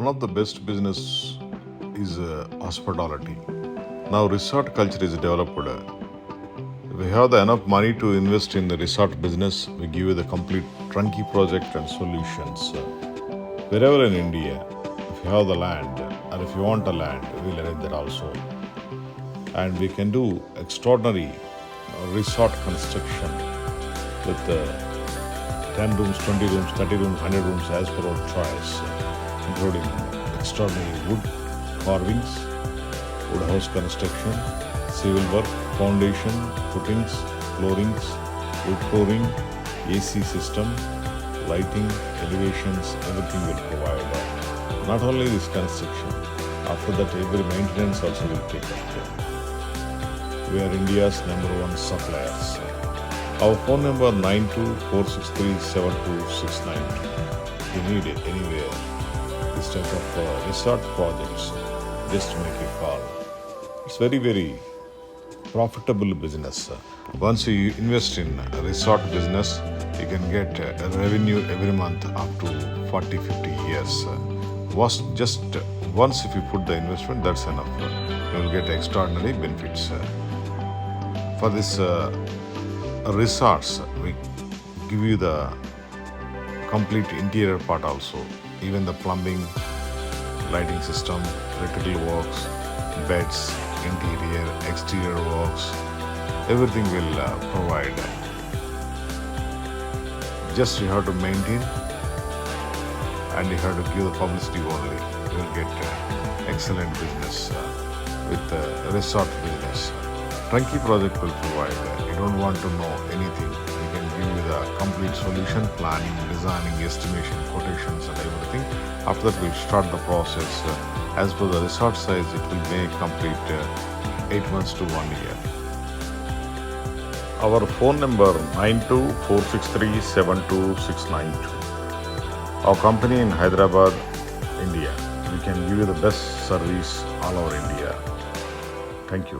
one of the best business is hospitality. Now resort culture is developed. If we have the enough money to invest in the resort business, we give you the complete turnkey project and solutions. Wherever in India, if you have the land or if you want a land, we'll arrange that also. And we can do extraordinary resort construction with 10 rooms, 20 rooms, 30 rooms, 100 rooms as per our choice, including extraordinary wood carvings, wood house construction, civil work, foundation, footings, floorings, wood flooring, AC system, lighting, elevations, everything will provide. Not only this construction, after that every maintenance also will take care. We are India's #1 suppliers. Our phone number 9246372692. If you need it anywhere, this type of resort projects, just make a call. It's very, very profitable business. Once you invest in a resort business, you can get a revenue every month up to 40-50 years. Just once if you put the investment, that's enough. You will get extraordinary benefits. For this resorts, we give you the complete interior part also, even the plumbing, lighting system, electrical works, beds, interior, exterior works, everything will provide. Just you have to maintain and you have to give the publicity only. You will get excellent business with resort business. Turnkey project will provide. You don't want to know anything. We can give you the complete solution, planning, designing, estimation, quotations and everything. After that we'll start the process. As per the resort size, it will make complete 8 months to 1 year. Our phone number 9246372692. Our company in Hyderabad, India. We can give you the best service all over India. Thank you.